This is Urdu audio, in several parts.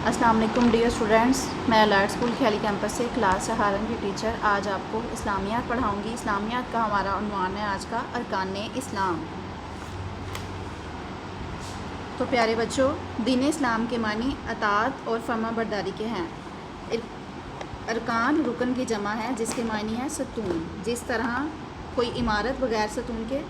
السلام علیکم ڈیئر اسٹوڈینٹس، میں الائٹ اسکول خیالی کیمپس سے کلاس سہارن کی ٹیچر آج آپ کو اسلامیات پڑھاؤں گی۔ اسلامیات کا ہمارا عنوان ہے آج کا ارکان اسلام۔ تو پیارے بچوں، دین اسلام کے معنی اطاعت اور فرما برداری کے ہیں۔ ارکان رکن کی جمع ہے جس کے معنی ہے ستون۔ جس طرح کوئی عمارت بغیر ستون کے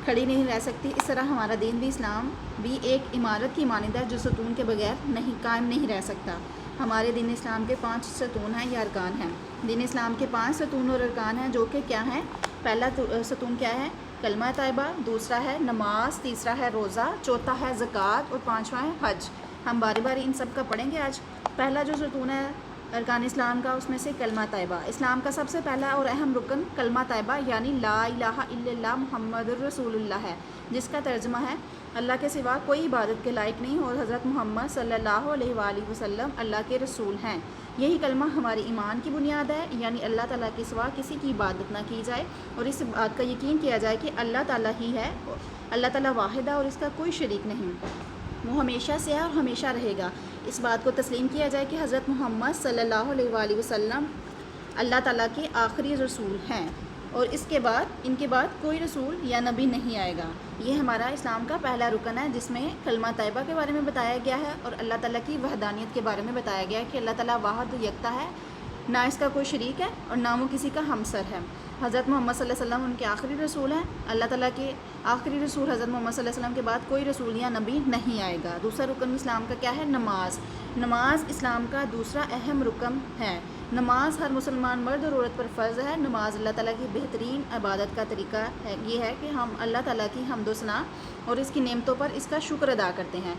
کھڑی نہیں رہ سکتی، اس طرح ہمارا دین بھی اسلام بھی ایک عمارت کی مانند ہے جو ستون کے بغیر قائم نہیں رہ سکتا۔ ہمارے دین اسلام کے 5 ستون ہیں یا ارکان ہیں۔ دین اسلام کے 5 ستون اور ارکان ہیں جو کہ کیا ہیں؟ پہلا ستون کیا ہے؟ کلمہ طیبہ، دوسرا ہے نماز، تیسرا ہے روزہ، چوتھا ہے زکوٰۃ اور پانچواں ہے حج۔ ہم باری باری ان سب کا پڑھیں گے آج۔ پہلا جو ستون ہے ارکان اسلام کا، اس میں سے کلمہ طیبہ۔ اسلام کا سب سے پہلا اور اہم رکن کلمہ طیبہ یعنی لا الہ الا اللہ محمد الرسول اللہ ہے، جس کا ترجمہ ہے اللہ کے سوا کوئی عبادت کے لائق نہیں اور حضرت محمد صلی اللہ علیہ وآلہ وسلم اللہ کے رسول ہیں۔ یہی کلمہ ہماری ایمان کی بنیاد ہے، یعنی اللہ تعالیٰ کے سوا کسی کی عبادت نہ کی جائے اور اس بات کا یقین کیا جائے کہ اللہ تعالیٰ ہی ہے، اللہ تعالیٰ واحد ہے اور اس کا کوئی شریک نہیں، وہ ہمیشہ سے ہے اور ہمیشہ رہے گا۔ اس بات کو تسلیم کیا جائے کہ حضرت محمد صلی اللہ علیہ وآلہ وسلم اللہ تعالیٰ کے آخری رسول ہیں اور ان کے بعد کوئی رسول یا نبی نہیں آئے گا۔ یہ ہمارا اسلام کا پہلا رکن ہے جس میں کلمہ طیبہ کے بارے میں بتایا گیا ہے اور اللہ تعالیٰ کی وحدانیت کے بارے میں بتایا گیا ہے کہ اللہ تعالیٰ واحد یکتا ہے، نہ اس کا کوئی شریک ہے اور نہ وہ کسی کا ہمسر ہے۔ حضرت محمد صلی اللہ علیہ وسلم ان کے آخری رسول ہیں۔ اللہ تعالیٰ کے آخری رسول حضرت محمد صلی اللہ علیہ وسلم کے بعد کوئی رسول یا نبی نہیں آئے گا۔ دوسرا رکن اسلام کا کیا ہے؟ نماز۔ نماز اسلام کا دوسرا اہم رکن ہے۔ نماز ہر مسلمان مرد اور عورت پر فرض ہے۔ نماز اللہ تعالیٰ کی بہترین عبادت کا طریقہ ہے، یہ ہے کہ ہم اللہ تعالیٰ کی حمد و ثنا اور اس کی نعمتوں پر اس کا شکر ادا کرتے ہیں۔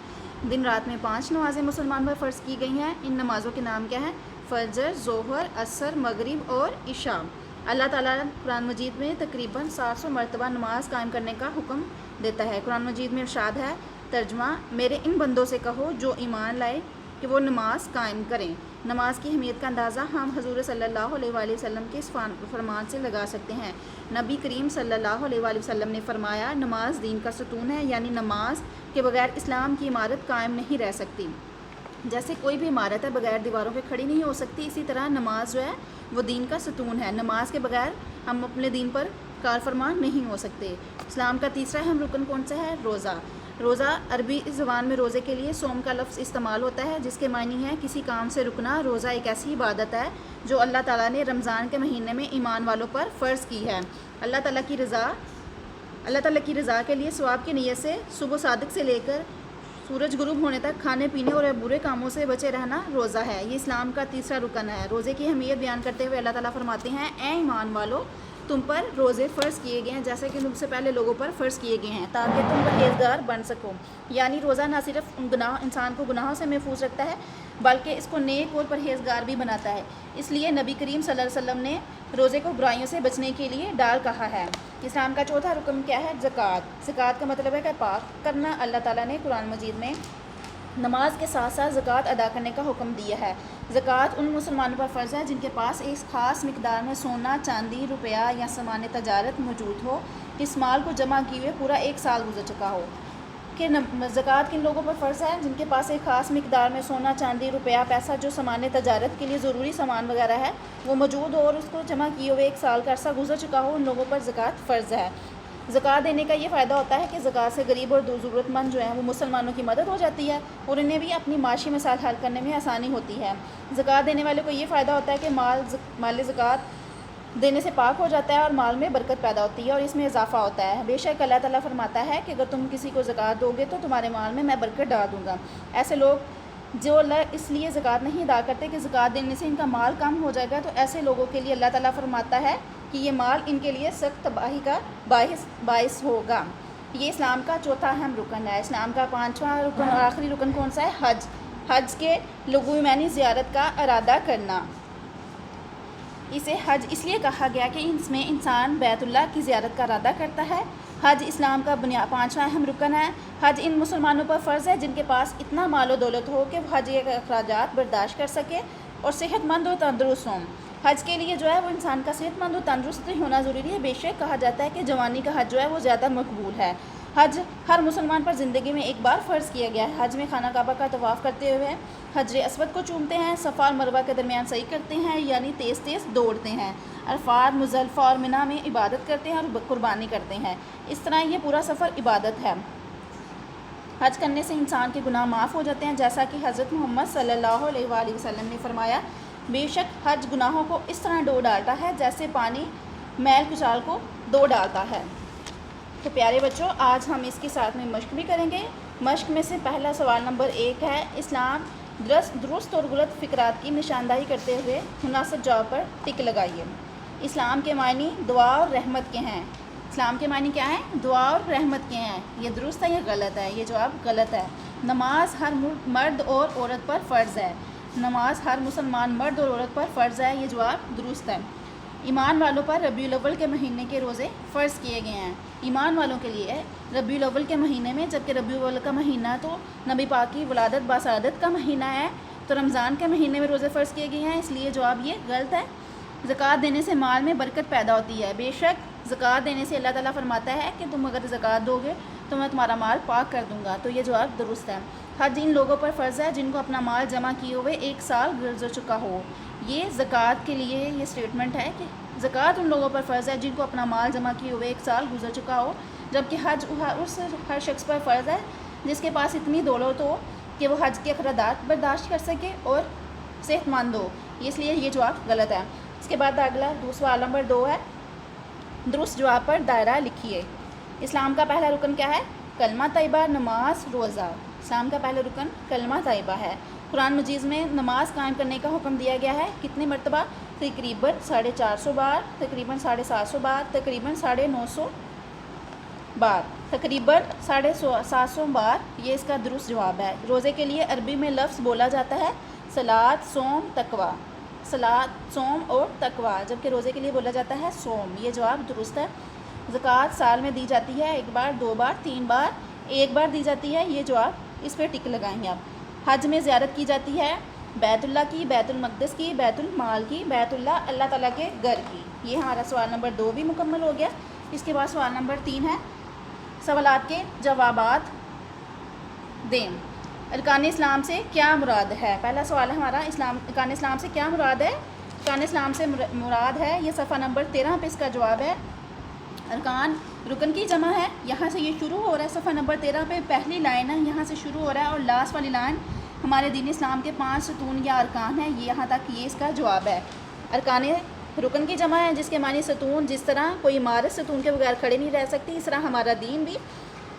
دن رات میں 5 نمازیں مسلمان پر فرض کی گئی ہیں۔ ان نمازوں کے نام کیا ہیں؟ فجر، ظہر، عصر، مغرب اور عشاء۔ اللہ تعالیٰ قرآن مجید میں تقریباً 700 مرتبہ نماز قائم کرنے کا حکم دیتا ہے۔ قرآن مجید میں ارشاد ہے، ترجمہ: میرے ان بندوں سے کہو جو ایمان لائے کہ وہ نماز قائم کریں۔ نماز کی اہمیت کا اندازہ ہم حضور صلی اللہ علیہ وآلہ وسلم کے اس فرمان سے لگا سکتے ہیں۔ نبی کریم صلی اللہ علیہ وآلہ وسلم نے فرمایا، نماز دین کا ستون ہے، یعنی نماز کے بغیر اسلام کی عمارت قائم نہیں رہ سکتی۔ جیسے کوئی بھی عمارت ہے بغیر دیواروں کے کھڑی نہیں ہو سکتی، اسی طرح نماز جو ہے وہ دین کا ستون ہے۔ نماز کے بغیر ہم اپنے دین پر کار فرما نہیں ہو سکتے۔ اسلام کا تیسرا اہم رکن کون سا ہے؟ روزہ۔ روزہ عربی زبان میں روزے کے لیے صوم کا لفظ استعمال ہوتا ہے، جس کے معنی ہے کسی کام سے رکنا۔ روزہ ایک ایسی عبادت ہے جو اللہ تعالیٰ نے رمضان کے مہینے میں ایمان والوں پر فرض کی ہے۔ اللہ تعالیٰ کی رضا کے لیے ثواب کی نیت سے صبح صادق سے لے کر سورج غروب ہونے تک کھانے پینے اور برے کاموں سے بچے رہنا روزہ ہے۔ یہ اسلام کا تیسرا رکن ہے۔ روزے کی اہمیت بیان کرتے ہوئے اللہ تعالیٰ فرماتے ہیں، اے ایمان والو، تم پر روزے فرض کیے گئے ہیں جیسے کہ تم سے پہلے لوگوں پر فرض کیے گئے ہیں تاکہ تم پرہیزگار بن سکو۔ یعنی روزہ نہ صرف انسان کو گناہوں سے محفوظ رکھتا ہے بلکہ اس کو نیک اور پرہیزگار بھی بناتا ہے۔ اس لیے نبی کریم صلی اللہ علیہ وسلم نے روزے کو برائیوں سے بچنے کے لیے ڈال کہا ہے۔ اسلام کا چوتھا رکن کیا ہے؟ زکوٰۃ۔ زکوٰۃ کا مطلب ہے کہ پاک کرنا۔ اللہ تعالیٰ نے قرآن مجید میں نماز کے ساتھ ساتھ زکوٰۃ ادا کرنے کا حکم دیا ہے۔ زکوٰۃ ان مسلمانوں پر فرض ہے جن کے پاس ایک خاص مقدار میں سونا، چاندی، روپیہ یا سامان تجارت موجود ہو، اس مال کو جمع کیے ہوئے پورا 1 سال گزر چکا ہو۔ کہ زکوٰۃ کن لوگوں پر فرض ہے؟ جن کے پاس ایک خاص مقدار میں سونا، چاندی، روپیہ، پیسہ جو سامان تجارت کے لیے ضروری سامان وغیرہ ہے وہ موجود ہو اور اس کو جمع کیے ہوئے 1 سال کا عرصہ گزر چکا ہو، ان لوگوں پر زکوٰۃ فرض ہے۔ زکوٰۃ دینے کا یہ فائدہ ہوتا ہے کہ زکوٰۃ سے غریب اور ضرورت مند جو ہیں وہ مسلمانوں کی مدد ہو جاتی ہے اور انہیں بھی اپنی معاشی مسائل حل کرنے میں آسانی ہوتی ہے۔ زکوٰۃ دینے والے کو یہ فائدہ ہوتا ہے کہ مال زکوٰۃ دینے سے پاک ہو جاتا ہے اور مال میں برکت پیدا ہوتی ہے اور اس میں اضافہ ہوتا ہے۔ بے شک اللہ تعالیٰ فرماتا ہے کہ اگر تم کسی کو زکوٰۃ دو گے تو تمہارے مال میں برکت ڈال دوں گا۔ ایسے لوگ جو اللہ اس لیے زکوٰۃ نہیں ادا کرتے کہ زکوٰۃ دینے سے ان کا مال کم ہو جائے گا، تو ایسے لوگوں کے لیے اللہ تعالیٰ فرماتا ہے کہ یہ مال ان کے لیے سخت تباہی کا باعث ہوگا۔ یہ اسلام کا چوتھا اہم رکن ہے۔ اسلام کا 5واں رکن اور آخری رکن کون سا ہے؟ حج۔ حج کے لغوی معنی زیارت کا ارادہ کرنا۔ اسے حج اس لیے کہا گیا کہ اس میں انسان بیت اللہ کی زیارت کا ارادہ کرتا ہے۔ حج اسلام کا 5واں اہم رکن ہے۔ حج ان مسلمانوں پر فرض ہے جن کے پاس اتنا مال و دولت ہو کہ وہ حج کے اخراجات برداشت کر سکے اور صحت مند و تندرست ہوں۔ حج کے لیے جو ہے وہ انسان کا صحت مند و تندرست ہونا ضروری ہے۔ بے شک کہا جاتا ہے کہ جوانی کا حج جو ہے وہ زیادہ مقبول ہے۔ حج ہر مسلمان پر زندگی میں ایک بار فرض کیا گیا ہے۔ حج میں خانہ کعبہ کا طواف کرتے ہوئے حجر اسود کو چومتے ہیں، صفا اور مروہ کے درمیان سعی کرتے ہیں یعنی تیز تیز دوڑتے ہیں، عرفات، مزدلفہ اور منی میں عبادت کرتے ہیں اور قربانی کرتے ہیں۔ اس طرح یہ پورا سفر عبادت ہے۔ حج کرنے سے انسان کے گناہ معاف ہو جاتے ہیں، جیسا کہ حضرت محمد صلی اللہ علیہ وآلہ وسلم نے فرمایا، بے شک حج گناہوں کو اس طرح ڈھو ڈالتا ہے جیسے پانی میل کچال کو دھو ڈالتا ہے۔ تو پیارے بچوں، آج ہم اس کے ساتھ میں مشق بھی کریں گے۔ مشق میں سے پہلا سوال نمبر 1 ہے، اسلام درست اور غلط فکرات کی نشاندہی کرتے ہوئے مناسب جواب پر ٹک لگائیے۔ اسلام کے معنی دعا اور رحمت کے ہیں۔ اسلام کے معنی کیا ہیں؟ دعا اور رحمت کے ہیں۔ یہ درست ہے یا غلط ہے؟ یہ جواب غلط ہے۔ نماز ہر مرد اور عورت پر فرض ہے۔ نماز ہر مسلمان مرد اور عورت پر فرض ہے۔ یہ جواب درست ہے۔ ایمان والوں پر ربیع الاول کے مہینے کے روزے فرض کیے گئے ہیں۔ ایمان والوں کے لیے ربیع الاول کے مہینے میں، جبکہ ربیع الاول کا مہینہ تو نبی پاک کی ولادت باسعادت کا مہینہ ہے، تو رمضان کے مہینے میں روزے فرض کیے گئے ہیں، اس لیے جواب یہ غلط ہے۔ زکوٰۃ دینے سے مال میں برکت پیدا ہوتی ہے۔ بے شک زکوٰۃ دینے سے اللہ تعالیٰ فرماتا ہے کہ تم اگر زکوٰۃ دو گے تو میں تمہارا مال پاک کر دوں گا، تو یہ جواب درست ہے۔ حج ان لوگوں پر فرض ہے جن کو اپنا مال جمع کیے ہوئے 1 سال گزر چکا ہو۔ یہ زکوٰۃ کے لیے یہ اسٹیٹمنٹ ہے کہ زکوٰۃ ان لوگوں پر فرض ہے جن کو اپنا مال جمع کیے ہوئے 1 سال گزر چکا ہو، جبکہ حج اس ہر شخص پر فرض ہے جس کے پاس اتنی دولت ہو کہ وہ حج کے اخراجات برداشت کر سکے اور صحت مند ہو، اس لیے یہ جواب غلط ہے۔ اس کے بعد اگلا سوال نمبر 2 ہے، درست جواب پر دائرہ لکھیے۔ اسلام کا پہلا رکن کیا ہے؟ کلمہ طیبہ، نماز، روزہ۔ اسلام کا پہلا رکن کلمہ طیبہ ہے۔ قرآن مجید میں نماز قائم کرنے کا حکم دیا گیا ہے، کتنی مرتبہ؟ تقریباً 450 بار، تقریباً 750 بار، تقریباً 950 بار، تقریباً 750 بار۔ یہ اس کا درست جواب ہے۔ روزے کے لیے عربی میں لفظ بولا جاتا ہے صلاۃ، صوم، تقویٰ۔ صلاۃ، صوم اور تقویٰ، جبکہ روزے کے لیے بولا جاتا ہے صوم۔ یہ جواب درست ہے۔ زکوٰۃ سال میں دی جاتی ہے 1 بار، 2 بار، 3 بار، 1 بار دی جاتی ہے۔ یہ جواب اس پہ ٹک لگائیں گے آپ۔ حج میں زیارت کی جاتی ہے بیت اللہ کی، بیت المقدس کی، بیت المال کی، بیت اللہ اللہ تعالیٰ کے گھر کی۔ یہ ہمارا سوال نمبر 2 بھی مکمل ہو گیا۔ اس کے بعد سوال نمبر 3 ہے، سوالات کے جوابات دیں۔ ارکان اسلام سے کیا مراد ہے؟ پہلا سوال ہے ہمارا، ارکان اسلام سے کیا مراد ہے؟ ارکان اسلام سے مراد ہے، یہ صفحہ نمبر 13 پہ اس کا جواب ہے، ارکان رکن کی جمع ہے۔ یہاں سے یہ شروع ہو رہا ہے، صفحہ نمبر 13 پہ پہلی لائن ہے، یہاں سے شروع ہو رہا ہے اور لاسٹ والی لائن ہمارے دین اسلام کے 5 ستون یا ارکان ہیں، یہاں تک یہ اس کا جواب ہے۔ ارکان رکن کی جمع ہے جس کے معنی ستون، جس طرح کوئی عمارت ستون کے بغیر کھڑے نہیں رہ سکتی، اس طرح ہمارا دین بھی،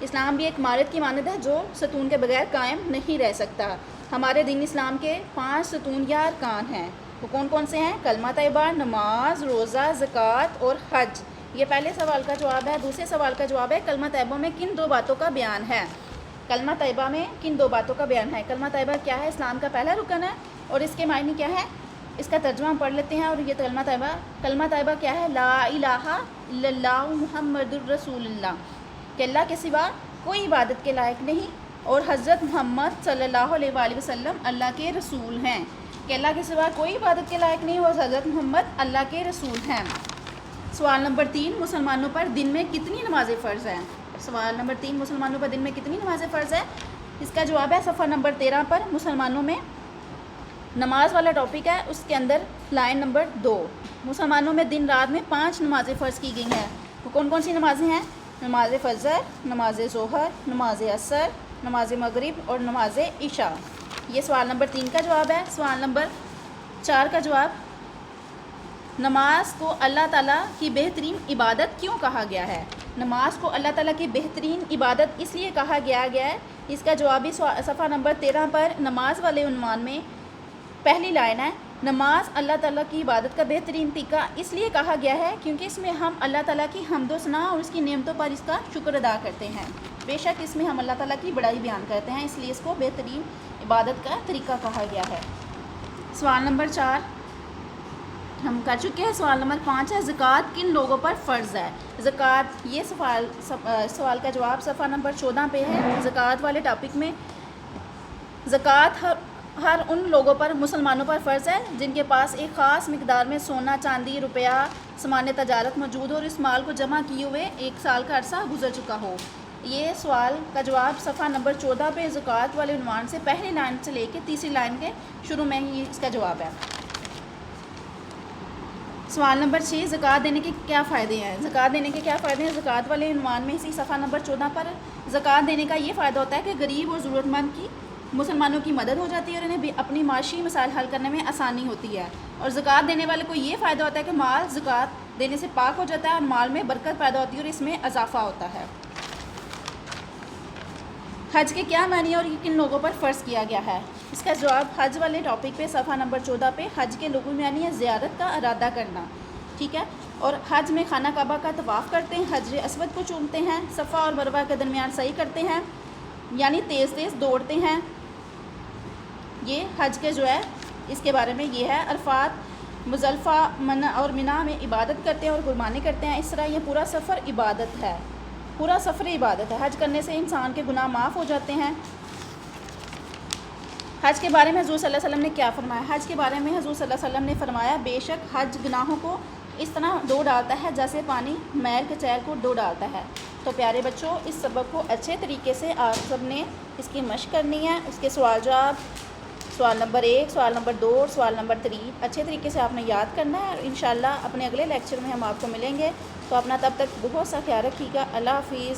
اسلام بھی ایک عمارت کی مانند ہے جو ستون کے بغیر قائم نہیں رہ سکتا۔ ہمارے دین اسلام کے 5 ستون یا ارکان ہیں، وہ کون کون سے ہیں؟ کلمہ طیبہ، نماز، روزہ، زکوٰۃ اور حج۔ یہ پہلے سوال کا جواب ہے۔ دوسرے سوال کا جواب ہے، کلمہ طیبہ میں کن 2 باتوں کا بیان ہے؟ کلمہ طیبہ میں کن 2 باتوں کا بیان ہے؟ کلمہ طیبہ کیا ہے؟ اسلام کا پہلا رکن ہے اور اس کے معنی کیا ہے؟ اس کا ترجمہ ہم پڑھ لیتے ہیں، اور یہ کلمہ طیبہ کیا ہے؟ لا الہ الا اللہ محمد الرسول اللہ، کہ اللہ کے سوا کوئی عبادت کے لائق نہیں اور حضرت محمد صلی اللہ علیہ وآلہ وسلم اللہ کے رسول ہیں، کہ اللہ کے سوا کوئی عبادت کے لائق نہیں اور حضرت محمد اللہ کے رسول ہیں۔ سوال نمبر 3، مسلمانوں پر دن میں کتنی نمازیں فرض ہیں؟ سوال نمبر 3، مسلمانوں پر دن میں کتنی نمازیں فرض ہیں؟ اس کا جواب ہے صفحہ نمبر 13 پر، مسلمانوں میں نماز والا ٹاپک ہے، اس کے اندر لائن نمبر 2، مسلمانوں میں دن رات میں 5 نمازیں فرض کی گئی ہیں۔ وہ کون کون سی نمازیں ہیں؟ نماز فجر، نماز ظہر، نماز عصر، نماز مغرب اور نماز عشاء۔ یہ سوال نمبر 3 کا جواب ہے۔ سوال نمبر 4 کا جواب، نماز کو اللہ تعالیٰ کی بہترین عبادت کیوں کہا گیا ہے؟ نماز کو اللہ تعالیٰ کی بہترین عبادت اس لیے کہا گیا ہے، اس کا جوابی صفحہ نمبر 13 پر نماز والے عنوان میں پہلی لائن ہے، نماز اللہ تعالیٰ کی عبادت کا بہترین طریقہ اس لیے کہا گیا ہے کیونکہ اس میں ہم اللہ تعالیٰ کی حمد و ثنا اور اس کی نعمتوں پر اس کا شکر ادا کرتے ہیں۔ بے شک اس میں ہم اللہ تعالیٰ کی بڑائی بیان کرتے ہیں، اس لیے اس کو بہترین عبادت کا طریقہ کہا گیا ہے۔ سوال نمبر 4 ہم کر چکے ہیں۔ سوال نمبر 5 ہے، زکوٰۃ کن لوگوں پر فرض ہے؟ زکوٰۃ، یہ سوال کا جواب صفحہ نمبر 14 پہ ہے۔ زکوٰۃ والے ٹاپک میں زکوٰۃ ہر ان لوگوں پر، مسلمانوں پر فرض ہے جن کے پاس ایک خاص مقدار میں سونا، چاندی، روپیہ، سامان تجارت موجود ہو اور اس مال کو جمع کیے ہوئے 1 سال کا عرصہ گزر چکا ہو۔ یہ سوال کا جواب صفحہ نمبر 14 پہ زکوٰۃ والے عنوان سے پہلی لائن سے لے کے تیسری لائن کے شروع میں ہی اس کا جواب ہے۔ سوال نمبر 6، زکوٰۃ دینے کے کیا فائدے ہیں؟ زکوٰۃ دینے کے کیا فائدے ہیں؟ زکوٰۃ والے عنوان میں اسی صفحہ نمبر 14 پر زکوٰۃ دینے کا یہ فائدہ ہوتا ہے کہ غریب اور ضرورت مند کی مسلمانوں کی مدد ہو جاتی ہے اور انہیں اپنی معاشی مسائل حل کرنے میں آسانی ہوتی ہے، اور زکوٰۃ دینے والے کو یہ فائدہ ہوتا ہے کہ مال زکوٰۃ دینے سے پاک ہو جاتا ہے اور مال میں برکت پیدا ہوتی ہے اور اس میں اضافہ ہوتا ہے۔ حج کے کیا معنی اور یہ کن لوگوں پر فرض کیا گیا ہے؟ اس کا جواب حج والے ٹاپک پہ صفحہ نمبر 14 پہ حج کے لغوی معنی ہے زیارت کا ارادہ کرنا، ٹھیک ہے، اور حج میں خانہ کعبہ کا طواف کرتے ہیں، حجر اسود کو چومتے ہیں، صفا اور مروہ کے درمیان سعی کرتے ہیں، یعنی تیز تیز دوڑتے ہیں۔ یہ حج کے جو ہے اس کے بارے میں یہ ہے۔ عرفات، مزدلفہ اور منی میں عبادت کرتے ہیں اور قربانی کرتے ہیں، اس طرح یہ پورا سفر عبادت ہے، پورا سفر عبادت ہے۔ حج کرنے سے انسان کے گناہ معاف ہو جاتے ہیں۔ حج کے بارے میں حضور صلی اللہ علیہ وسلم نے کیا فرمایا؟ حج کے بارے میں حضور صلی اللہ علیہ وسلم نے فرمایا، بے شک حج گناہوں کو اس طرح دھو ڈالتا ہے جیسے پانی میل کچیل کو دھو ڈالتا ہے۔ تو پیارے بچوں، اس سبق کو اچھے طریقے سے آپ سب نے اس کی مشق کرنی ہے۔ اس کے سوال جواب، سوال نمبر 1، سوال نمبر 2 اور سوال نمبر 3 اچھے طریقے سے آپ نے یاد کرنا ہے، اور انشاءاللہ اپنے اگلے لیکچر میں ہم آپ کو ملیں گے۔ تو اپنا تب تک بہت سا خیال رکھیے گا۔ اللہ حافظ۔